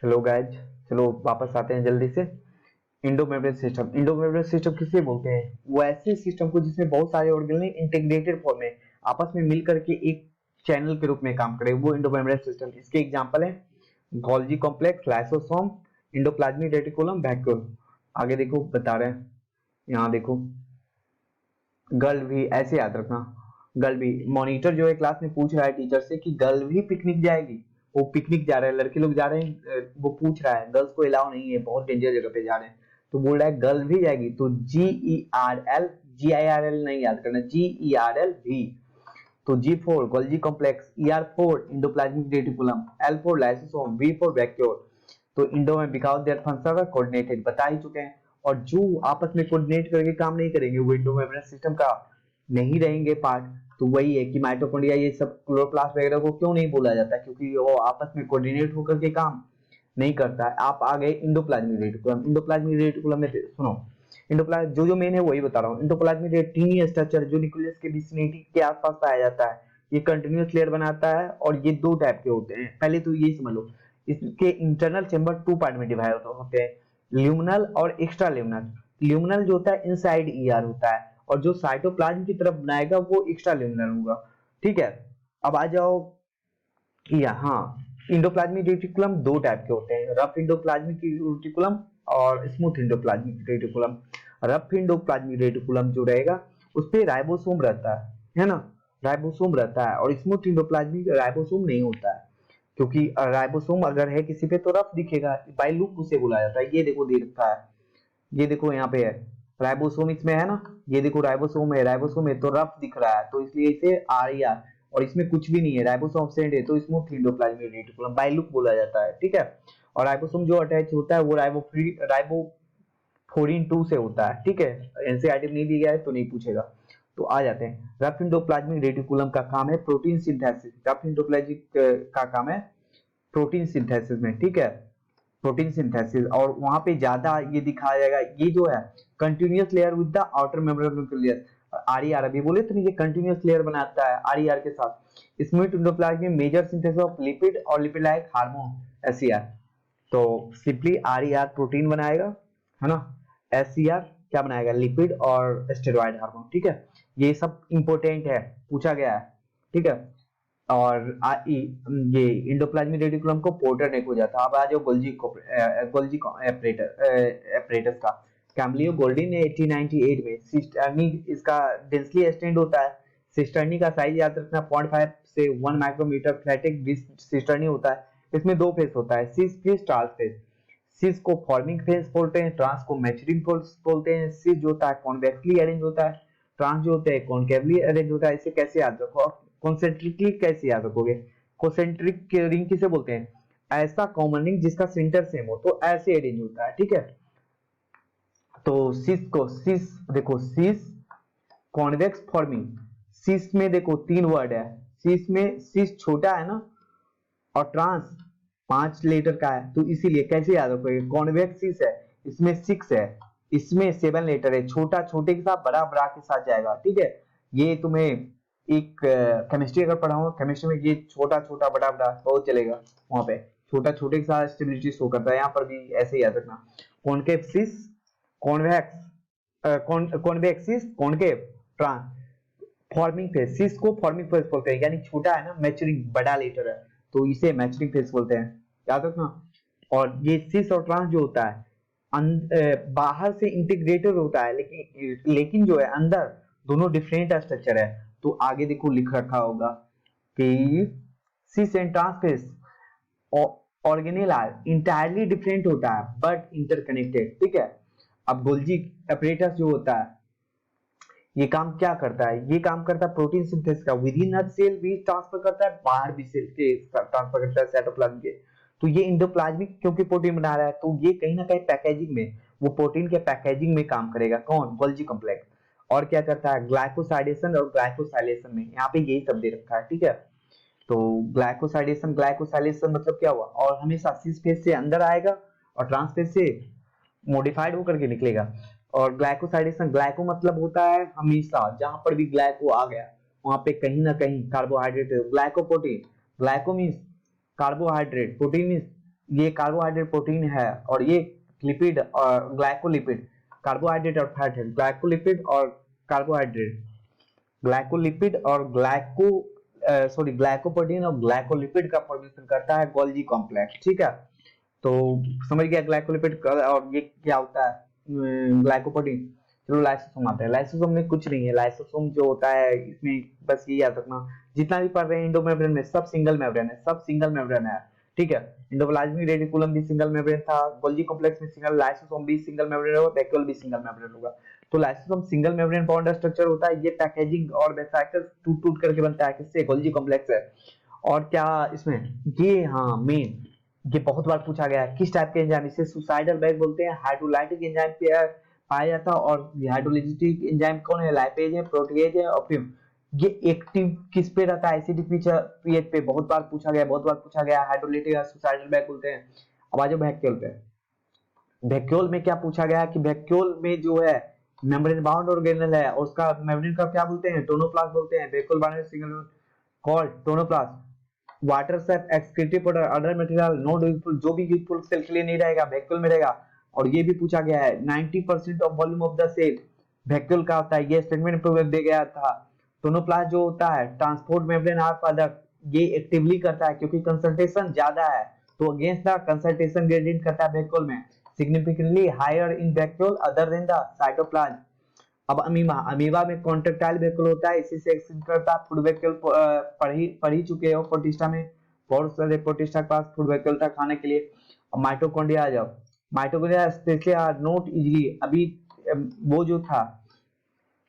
Hello guys, चलो वापस आते हैं जल्दी से। Indo membrane system, Indo membrane system किसे बोलते हैं? वो ऐसे सिस्टम को जिसमें बहुत सारे ऑर्गेनल इंटीग्रेटेड फॉर्म में आपस में मिल करके एक चैनल के रूप में काम करे, वो इंडो मेम्ब्रेन सिस्टम। इसके एग्जांपल है Golgi complex, lysosome, endoplasmic reticulum, vacuole. आगे देखो बता रहे हैं, यहाँ देखो गर्ल भी, ऐसे याद रखना। गर्ल भी, मॉनिटर जो है क्लास में पूछ रहा है टीचर से कि गर्ल भी पिकनिक जाएगी। वो पिकनिक जा रहे हैं, लड़के लोग जा रहे हैं, वो पूछ रहा है गर्ल्स को अलाउ नहीं है, बहुत डेंजर जगह पे जा रहे हैं, तो बोल रहा है गर्ल भी जाएगी। तो GERL, GIRL नहीं याद करना, GERL भी। तो G4 Golgi complex, ER4 endoplasmic reticulum, L4 lysosome, V4 vacuole. तो इंडो में because their function are coordinated, बता ही चुके हैं। और जो आपस में कोऑर्डिनेट करके काम नहीं करेंगे वो इंडो मेम्ब्रेन सिस्टम का नहीं रहेंगे पार्ट। तो वही है कि माइटोकॉन्ड्रिया ये सब क्लोरोप्लास्ट वगैरह को क्यों नहीं बोला जाता, क्योंकि वो आपस में कोऑर्डिनेट होकर के काम नहीं करता है। आप आ गए इंडोप्लाज्मिक रेटिकुलम। इंडोप्लाज्मिक रेटिकुलम में सुनो, इंडोप्लाज्म जो जो मेन है वही बता रहा हूँ। इंडोप्लाज्मिक टीनी स्ट्रक्चर जो न्यूक्लियस के विसिनिटी के आसपास पाया जाता है, ये कंटिन्यूअस लेयर बनाता है और ये दो टाइप के होते हैं। पहले तो ये समझ लो, इसके इंटरनल चेंबर टू पार्ट में डिवाइड होते हैं, ल्यूमिनल और एक्स्ट्रा ल्यूमिनल। ल्यूमिनल जो होता है इनसाइड ईआर होता है, और जो साइटोप्लाज्म की तरफ बनाएगा वो एक्स्ट्रा ल्यूमिनल होगा। ठीक है, अब आ जाओ यहाँ। इंडोप्लाज्मिक रेटिकुलम दो टाइप के होते हैं, रफ इंडोप्लाज्मिक रेटिकुलम और smooth endoplasmic reticulum. Rough endoplasmic reticulum जो रहेगा उस पे राइबोसोम रहता है ना, राइबोसोम रहता है। और स्मूथ इंडोप्लाज्मिक राइबोसोम नहीं होता है, क्योंकि राइबोसोम अगर है किसी पे तो रफ दिखेगा, बाय लुक उसे बुलाया जाता है। ये देखो दे रखा है, ये देखो यहाँ पे है राइबोसोम, इसमें है ना, ये देखो राइबोसोम है, राइबोसोम है तो रफ दिख रहा है, तो इसलिए इसे RER। और इसमें कुछ भी नहीं है, राइबोसोम एब्सेंट है तो smooth endoplasmic reticulum by look बोला जाता है। ठीक है, और राइबोसोम जो अटैच होता है वो राइबोफ्लोरिन 2 से होता है। ठीक है, एनसीईआरटी में नहीं दिया गया है तो नहीं पूछेगा। तो आ जाते हैं, रफ इंडोप्लाज्मिक रेटिकुलम का काम है प्रोटीन सिंथेसिस। रफ इंडोप्लाज्मिक का काम है प्रोटीन सिंथेसिस में। ठीक है, प्रोटीन सिंथेसिस, और वहां पे ज्यादा ये दिखाया जाएगा। ये जो है continuous layer with the outer membrane nucleus, RER अभी बोले तो, ये कंटिन्यूअस लेयर बनाता है RER के साथ। स्मूथ इंडोप्लाज्मिक में मेजर सिंथेसिस ऑफ लिपिड और लिपिड लाइक हार्मोन, SER। तो सिंपली RER प्रोटीन बनाएगा, है ना, SCR क्या बनाएगा, लिपिड और स्टेरॉइड हार्मोन। ठीक है, ये सब इंपॉर्टेंट है, पूछा गया है। ठीक है, और ये इंडोप्लाज्मिक रेटिकुलम को पोर्टर नेक हो जाता है। अब आ जाओ गोल्जी एपरेटस का। कैम्लियो गोल्डी ने 1898 में सिस्टर्नी इसका डेंसली स्टैंड होता है। सिस्टर्नी का साइज याद रखना 0.5 से 1 माइक्रोमीटर, फ्लैटेक सिस्टर्नी होता है। इसमें दो फेस होता है, सिस फेस, ट्रांस फेस। सिस को फॉर्मिंग फेस बोलते हैं, ट्रांस को मैचुरिंग फेस बोलते हैं। सिस जो होता है कॉन्वेक्सली अरेंज होता है, ट्रांस जो होता है कॉन्केवली अरेंज होता है। इसे कैसे याद रखो, और कॉन्सेंट्रिकली कैसे याद रखोगे? कॉन्सेंट्रिक रिंग किसे बोलते हैं? ऐसा कॉमन रिंग जिसका सेंटर सेम हो, तो ऐसे अरेंज होता है। ठीक है, तो सिस देखो, सिस कॉन्वेक्स फॉर्मिंग। सिस में देखो तीन वर्ड है, सिस में सिस छोटा है ना, और ट्रांस 5 लेटर का है, तो इसीलिए कैसे याद रखोगे? कॉन्वेक्स सिस है, इसमें 6 है, इसमें 7 लेटर है। छोटा छोटे के साथ, बड़ा बड़ा के साथ जाएगा। ठीक है, ये तुम्हें एक केमिस्ट्री अगर पढ़ाऊंगा, केमिस्ट्री में ये छोटा छोटा बड़ा बड़ा बहुत चलेगा। वहां पे छोटा छोटे के साथ स्टेबिलिटी शो करता है, यहाँ पर भी ऐसे ही याद रखना। Concave cis, convex, convex cis, concave, trans, forming face. Cis को फॉर्मिंग फेज बोलते हैं, यानी छोटा है ना, मैच्योरिंग बड़ा लेटर है, तो इसे मैच्योरिंग फेज बोलते हैं, याद रखना। और ये सिस और ट्रांस जो होता है बाहर से इंटीग्रेटेड होता है, लेकिन जो है अंदर दोनों डिफरेंट स्ट्रक्चर है। तो आगे देखो लिख रखा होगा कि cis and trans face organelle are entirely different होता है बट इंटरकनेक्टेड। ठीक है, अब गोल्जी एपरेटस जो होता है ये काम क्या करता है? ये काम करता है प्रोटीन सिंथेसिस का, विद इन अ सेल भी ट्रांसफर करता है, बाहर भी सेल के ट्रांसफर करता है, साइटोप्लाज्म के। तो ये इंडोप्लाज्मिक क्योंकि प्रोटीन बना रहा है, तो ये कहीं ना कहीं पैकेजिंग में, वो प्रोटीन के पैकेजिंग में काम करेगा। कौन? Golgi complex. और क्या करता है? ग्लाइकोसाइडेशन और ग्लाइकोसाइलेशन में, यहाँ पे यही सब दे रखा है। ठीक है, तो ग्लाइकोसाइडेशन, ग्लाइकोसाइलेशन मतलब क्या हुआ? और हमेशा सिस फेज से अंदर आएगा और ट्रांस फेज से मॉडिफाइड होकर के निकलेगा। और ग्लाइकोसाइडेशन, ग्लाइको मतलब होता है हमेशा, जहां पर भी ग्लाइको आ गया वहां पे कहीं ना कहीं carbohydrate, glycoprotein. Glyco means carbohydrate, protein means ये कार्बोहाइड्रेट प्रोटीन है, और ये लिपिड और ग्लाइकोलिपिड, कार्बोहाइड्रेट और फैट है, ग्लाइकोलिपिड और कार्बोहाइड्रेट, ग्लाइकोलिपिड और ग्लाइकोप्रोटीन और ग्लाइकोलिपिड का फॉर्मेशन करता है गोल्जी कॉम्प्लेक्स, ठीक है। तो समझ गया ग्लाइकोलिपिड और ये क्या होता है ग्लाइकोप्रोटीन। चलो लाइसोसोम आते हैं। लाइसोसोम में कुछ नहीं है, लाइसोसोम जो होता है इसमें बस ये याद रखना, जितना भी पढ़ रहे हैं इंडोमेम्ब्रेन में सब सिंगल मेम्ब्रेन है, सब सिंगल मेम्ब्रेन है, ठीक है। इंडोप्लाज्मिक रेटिकुलम भी सिंगल मेम्ब्रेन था, गोल्जी कॉम्प्लेक्स में सिंगल, लाइसोसोम भी सिंगल मेम्ब्रेन होगा, वैक्यूल भी सिंगल मेम्ब्रेन होगा। तो lysosome single membrane bond structure होता है, ये पैकेजिंग और वेसाइकल टूट टूट करके बनता है, किससे, गोल्जी कॉम्प्लेक्स है। और क्या इसमें ये, हाँ मेन, ये बहुत बार पूछा गया है, किस टाइप के एंजाइम, इसे सुसाइडल बैग बोलते हैं, हाइड्रोलाइटिक एंजाइम पे पाया जाता है। और हाइड्रोलाइटिक एंजाइम कौन है, लाइपेज है, प्रोटीएज है, और फिर ये एक्टिव किस पे रहता है, एसिडिक पीएच पे, बहुत बार पूछा गया, बहुत बार पूछा गया, हाइड्रोलाइटिक सुसाइडल बैग बोलते हैं। अब आ जाओ वैक्यूल पे। वैक्यूल में क्या पूछा गया कि वैक्यूल में जो है मेम्ब्रेन बाउंड ऑर्गेनेल है, और उसका मेम्ब्रेन का क्या बोलते हैं, टोनोप्लास्ट बोलते हैं। Vacuole bound single called tonoplast. Water shape excretive product other material not useful, जो भी यूजफुल सेल के लिए नहीं रहेगा वैक्यूल में रहेगा। और ये भी पूछा गया है 90% of volume of the cell vacuole का होता है, ये स्टेटमेंट प्रोग्राम दे गया था। टोनोप्लास्ट जो होता है ट्रांसपोर्ट मेम्ब्रेन आर प्रोडक्ट, ये एक्टिवली करता है क्योंकि कंसंट्रेशन ज्यादा है, तो अगेंस्ट द कंसंट्रेशन ग्रेडियंट करता है वैक्यूल में, significantly higher in vacuole other than the cytoplasm. अब अमीबा, अमीबा में कॉन्ट्रेक्टाइल वैक्यूल होता है, इसी से एक्सटेंड करता है फूड वैक्यूल। पढ़ ही चुके हो प्रोटिस्टा में, बहुत सारे प्रोटिस्टा के पास फूड वैक्यूल था खाने के लिए। अब माइटोकॉन्ड्रिया आ जाओ। Mitochondria specially are not easily, अभी वो जो था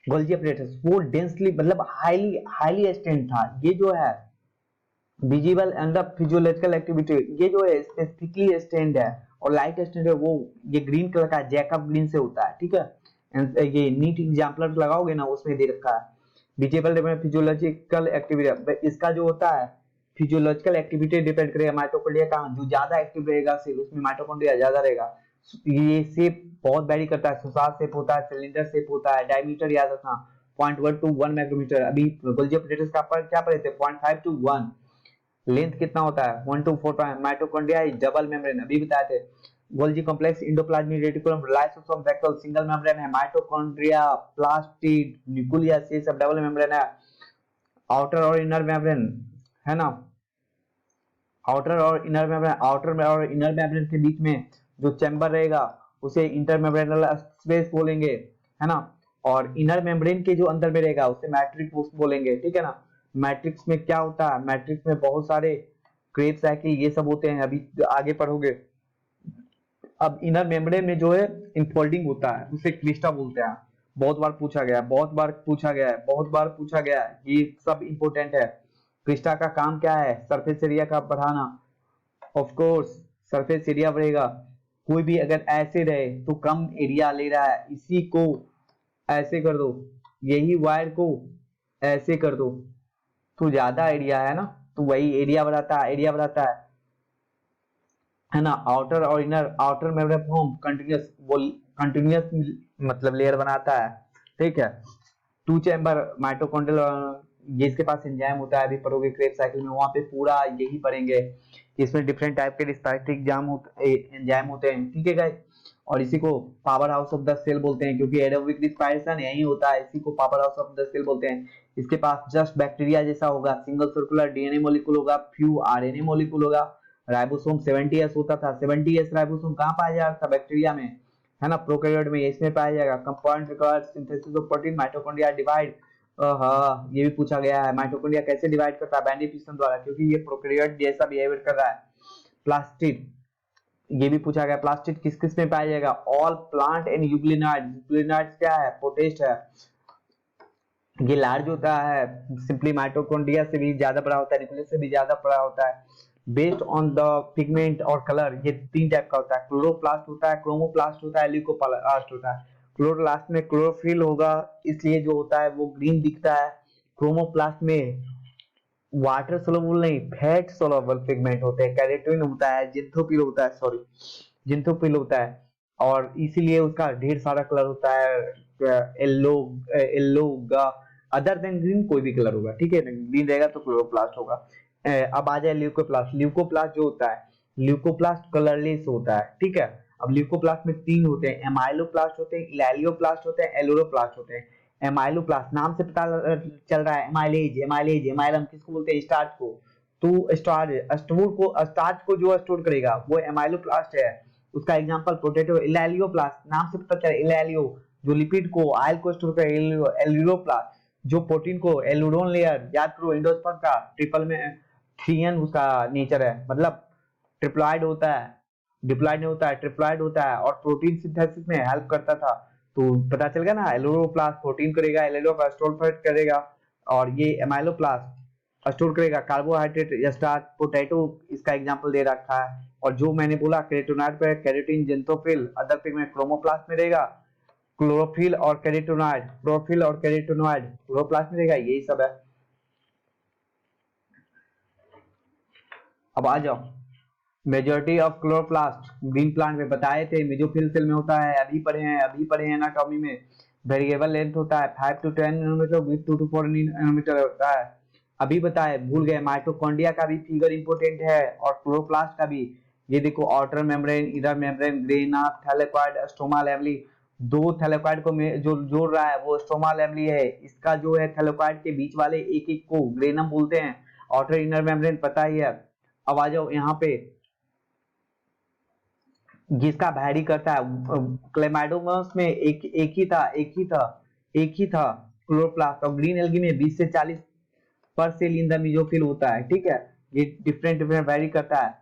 गोल्जी apparatus, वो डेंसली मतलब हाईली हाईली स्टेंड था। ये जो है visible and the physiological activity, ये जो है स्पेसिफिकली स्टेंड है, और लाइट स्टेंड है वो ये ग्रीन कलर का जैकब ग्रीन से होता है, ठीक है। ये नीट एग्जाम्पलर लगाओगे ना उसमें दे रखा है विजिबल फिजियोलॉजिकल एक्टिविटी, इसका जो होता है फिजियोलॉजिकल एक्टिविटी डिपेंड करेगा माइटोकॉन्ड्रिया का, जो ज्यादा एक्टिव रहेगा सेल उसमें माइटोकॉन्ड्रिया ज्यादा रहेगा। ये शेप बहुत वैरी करता है, सुसार शेप होता है, सिलेंडर शेप होता है, डायमीटर याद रखना 0.1 to 1 माइक्रोमीटर। अभी गोल्जी apparatus का पर क्या पढ़े थे 0.5 to 1। लेंथ कितना होता है 1 to 4 time. Mitochondria is double membrane, अभी बताए थे। Golgi complex, endoplasmic reticulum, lysosome, vacuole single membrane है। माइटोकॉन्ड्रिया, प्लास्टिड, न्यूक्लियस, ये सब डबल मेम्ब्रेन है। आउटर और इनर मेम्ब्रेन है ना, आउटर और इनर मेम्ब्रेन, आउटर और इनर मेम्ब्रेन के बीच में जो चैम्बर रहेगा उसे इंटरमेम्ब्रेनल स्पेस बोलेंगे, है ना। और इनर मेम्ब्रेन के जो अंदर में रहेगा उसे मैट्रिक्स बोलेंगे, ठीक है ना। मैट्रिक्स में क्या होता है, मैट्रिक्स में बहुत सारे क्रेब्स साइकिल ये सब होते हैं, अभी आगे पढ़ोगे। अब इनर मेम्ब्रेन में जो है इनफोल्डिंग होता है, उसे क्लिस्टा बोलते हैं। बहुत बार पूछा गया, बहुत बार पूछा गया है, बहुत बार पूछा गया है, ये सब इंपॉर्टेंट है। क्लिस्टा का काम क्या है, सरफेस एरिया का बढ़ाना। ऑफ कोर्स सरफेस एरिया बढ़ेगा, कोई भी अगर ऐसे रहे तो कम एरिया ले रहा है, इसी को ऐसे कर दो, यही वायर को ऐसे कर दो तो ज्यादा एरिया है ना, तो वही एरिया बढ़ाता है, एरिया बढ़ाता है ना। आउटर और inner, outer membrane form continuous मतलब लेयर बनाता है, ठीक है। टू चैम्बर माइटोकॉन्ड्रियल, ये इसके पास एंजाइम होता है, अभी पढ़ोगे क्रेब साइकिल में, वहां पे पूरा यही पढ़ेंगे कि इसमें डिफरेंट टाइप के रिस्पायरेटरी एंजाइम होते हैं, ठीक है गाइस। और इसी को power house of the cell बोलते हैं, क्योंकि एरोबिक रिस्पायरेशन यही होता है, इसी को power house of the cell बोलते हैं। इसके पास जस्ट बैक्टीरिया जैसा होगा, सिंगल सर्कुलर डीएनए मॉलिक्यूल होगा, फ्यू आरएनए मॉलिक्यूल होगा। राइबोसोम 70s होता था, 70s राइबोसोम कहाँ पाया जाता था, बैक्टीरिया में, है ना। प्रोकैरियोट में इसमें पाया जाएगा। Compound requires synthesis of protein, mitochondria divide, हाँ ये भी पूछा गया है, माइटोकॉन्ड्रिया कैसे डिवाइड करता है, बाइंडिंग फिशन द्वारा, क्योंकि ये प्रोकैरियोट जैसा बिहेवियर कर रहा है। प्लास्टिड, ये भी पूछा गया, प्लास्टिड किस किस में पाया जाएगा, ऑल प्लांट एंड यूग्लिनाइड। यूग्लिनाइड क्या है, पोटेस्ट है, ये लार्ज होता है, सिंपली माइटोकॉन्ड्रिया से भी ज्यादा बड़ा होता है, न्यूक्लियस से भी ज्यादा बड़ा होता है। बेस्ड ऑन द पिगमेंट और कलर, ये तीन टाइप का होता है, क्लोरोप्लास्ट होता है, क्रोमोप्लास्ट होता है, ल्यूकोप्लास्ट होता है। क्लोरोप्लास्ट में क्लोरोफिल होगा, इसलिए जो होता है वो ग्रीन दिखता है। क्रोमोप्लास्ट में वाटर सोलुबल नहीं, फैट सोलुबल पिगमेंट होते हैं, कैरोटीन होता है, जिंथोपिल होता है, सॉरी जिंथोपिल होता है, और इसीलिए उसका ढेर सारा कलर होता है, येलो, येलो होगा, अदर देन ग्रीन कोई भी कलर होगा, ठीक है। ग्रीन रहेगा तो क्लोरोप्लास्ट होगा। अब आ जाए ल्यूकोप्लास्ट। ल्यूकोप्लास्ट जो होता है, ल्यूकोप्लास्ट कलरलेस होता है, ठीक है। अब ल्यूकोप्लास्ट में तीन होते हैं, एमाइलोप्लास्ट होते हैं, इलैलियोप्लास्ट होते हैं, एलोरोप्लास्ट होते हैं। एमाइलोप्लास्ट नाम से पता चल रहा है, एमाइलेज एमाइलेज एमाइलम किसको बोलते हैं, स्टार्च को। तो स्टार्च को जो स्टोर करेगा वो एमाइलोप्लास्ट है। उसका एग्जांपल पोटैटो। इलैलियोप्लास्ट नाम से पता चला, इलैलियो जो लिपिड को ऑयल को स्टोर करे, एल्यूरोप्लास्ट जो प्रोटीन को, एल्यूरोन लेयर याद करो एंडोस्पर्म का ट्रिपल में 3n उसका नेचर है, मतलब ट्रिप्लॉइड होता है, डिप्लॉइड नहीं होता है, ट्रिप्लॉइड होता है और प्रोटीन सिंथेसिस में हेल्प करता था। तो पता चल गया ना, एलोरोप्लास्ट प्रोटीन करेगा, एलोरोप्लास्ट स्टोर करेगा, और ये एमाइलोप्लास्ट स्टोर करेगा कार्बोहाइड्रेट या स्टार्च। पोटैटो इसका एग्जांपल दे रखा है। और जो मैंने बोला कैरोटीनॉइड पे carotene, xanthophyll, other pigment chromoplast में रहेगा, क्लोरोफिल और कैरोटीनॉइड, क्लोरोफिल और कैरोटीनॉइड क्लोरोप्लास्ट में रहेगा, यही सब है। अब आ जाओ, majority of chloroplast green plant में बताए थे मेसोफिल सेल में होता है, अभी पढ़े हैं एनाटॉमी में। वेरिएबल लेंथ होता है 5 to 10 nanometre, width 2 to 4 nanometre होता है। अभी बताए, भूल गए, माइटोकॉन्ड्रिया का भी फिगर इंपोर्टेंट है और क्लोरोप्लास्ट का भी। ये देखो, outer membrane, inner membrane, grana, thylakoid, stroma लेवली। दो थैलेकॉइड को जो जोड़ रहा है वो स्ट्रोमा लेवली है। इसका जो है थैलेकॉइड के बीच वाले एक एक को ग्रेनम बोलते हैं। आउटर इनर मेम्ब्रेन पता ही है। अब आ जाओ यहाँ पे, जिसका वैरी करता है क्लेमाइडोमस में एक ही था क्लोरोप्लास्ट, और ग्रीन एल्गी में 20 से 40 पर सेल इन द मेसोफिल होता है, ठीक है। ये डिफरेंट डिफरेंट वैरी करता है।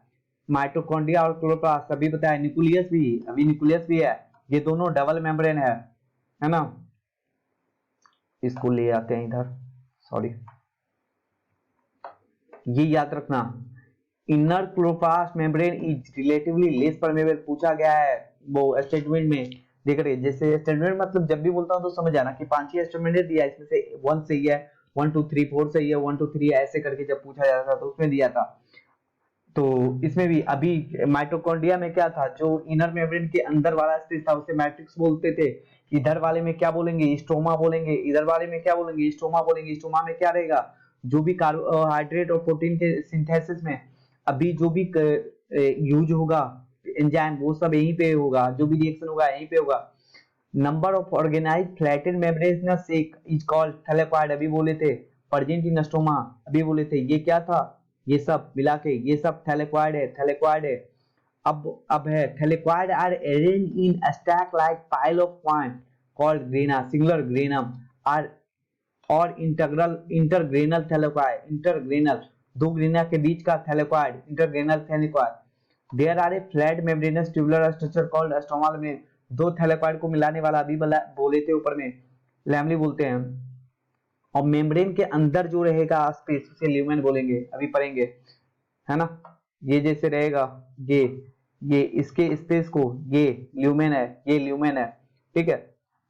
माइटोकॉन्ड्रिया और क्लोरोप्लास्ट अभी बताया, न्यूक्लियस भी, अभी न्यूक्लियस भी है। ये दोनों डबल मेम्ब्रेन है ना। इसको ले आते हैं इधर, सॉरी, ये याद रखना, inner chloroplast membrane is relatively less permeable, पूछा गया है वो स्टेटमेंट में। देख रहे, जैसे स्टेटमेंट मतलब जब भी बोलता हूं तो समझ आना कि 5 स्टेटमेंट दिया, इसमें से 1 सही है, 1 2 3 4 सही है, 1 2 3 ऐसे करके जब पूछा जाता था तो उसमें दिया था। तो इसमें भी अभी माइटोकॉन्ड्रिया में क्या था, जो इनर मेम्ब्रेन के अंदर वाला स्पेस था उसे मैट्रिक्स बोलते थे। इधर वाले में क्या बोलेंगे, स्टोमा बोलेंगे। इधर वाले में क्या बोलेंगे, स्टोमा बोलेंगे। स्टोमा में क्या रहेगा, जो भी कार्बोहाइड्रेट और प्रोटीन के सिंथेसिस में अभी जो भी यूज होगा एंजाइम, वो सब यहीं पे होगा, जो भी रिएक्शन होगा यहीं पे होगा। Number of organised flattened membranes is called thylakoid, अभी बोले थे। प्रेजेंट इन स्टोमा, अभी बोले थे। ये क्या था, ये सब मिला के ये सब थैलेकॉइड है, थैलेकॉइड है। अब है thylakoid are arranged in stack like pile of point called grana, singular granum are और इंटरग्रेनल थैलेकॉइड, इंटरग्रेनल दो ग्रेना के बीच का thylakoid, intergranal thylakoid. There are a flat membranous tubular structure called stroma membrane, दो thylakoid को मिलाने वाला, अभी बोले थे ऊपर में, लैमली बोलते हैं। और मेम्ब्रेन के अंदर जो रहेगा स्पेस उसे ल्यूमेन बोलेंगे, अभी पढ़ेंगे, है ना। ये जैसे रहेगा, ये इसके स्पेस को, ये ल्यूमेन है, ये ल्यूमेन है, ठीक है।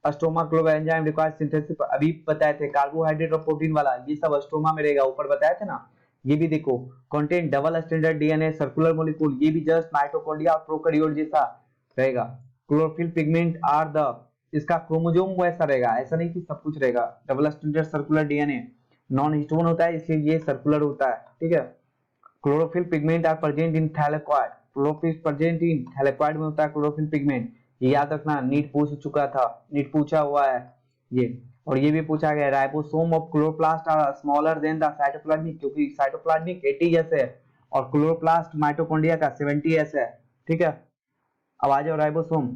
Stoma clove enzyme required synthesis, अभी बताए थे कार्बोहाइड्रेट और प्रोटीन वाला, ये सब स्टोमा में रहेगा, ऊपर बताए थे ना। ये भी देखो, content double standard DNA circular molecule, ये भी जस्ट माइटोकॉन्ड्रिया और प्रोकैरियोट जैसा रहेगा। क्लोरोफिल पिगमेंट आर द, इसका क्रोमोसोम वैसा रहेगा, ऐसा नहीं कि सब कुछ रहेगा। Double standard circular DNA, non histone होता है इसलिए ये सर्कुलर होता है, ठीक है। Chlorophyll pigment are present in thylakoid, chlorophyll present in thylakoid में होता है क्लोरोफिल पिगमेंट, ये याद रखना, नीट पूछ चुका था, नीट पूछा हुआ है ये। और ये भी पूछा गया, ribosome of chloroplast are smaller than the cytoplasmic, क्योंकि साइटोप्लाज्मिक 80s है और क्लोरोप्लास्ट माइटोकॉन्ड्रिया का 70s है, ठीक है। अब आ जाओ ribosome.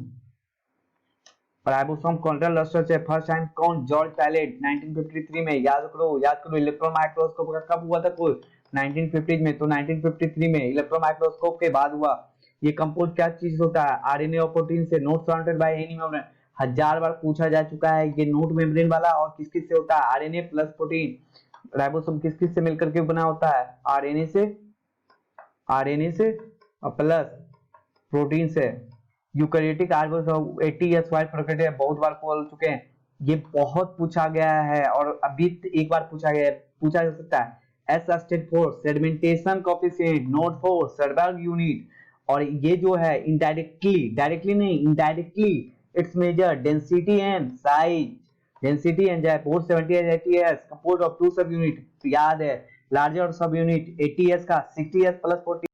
Ribosome control structure first time कौन, जॉर्ज पैलेट 1953 में, याद करो इलेक्ट्रॉन माइक्रोस्कोप का कब हुआ था कोई, 1950 में। तो 1953 में इलेक्ट्रॉन माइक्रोस्कोप के बाद हुआ। ये कंपोज क्या चीज होता है, आरएनए और प्रोटीन से, note surrounded by any membrane, 1000 बार पूछा जा चुका है ये नोट मेम्ब्रेन वाला। और किस किस से होता है, आरएनए प्लस प्रोटीन। राइबोसोम किस किस से मिलकर के बना होता है, आरएनए से और प्लस प्रोटीन से। Eukaryotic ribosome 80s wide prokaryotic, बहुत बार बोल चुके हैं, ये बहुत पूछा गया है और अभी एक बार पूछा गया है, पूछा जा सकता है। S stand for sedimentation coefficient, note for Svedberg unit. और ये जो है डायरेक्टली नहीं, indirectly it's measure density and size, density and 470 80s composed of two subunit, unit याद है लार्जर सब यूनिट 80s का 60s प्लस 40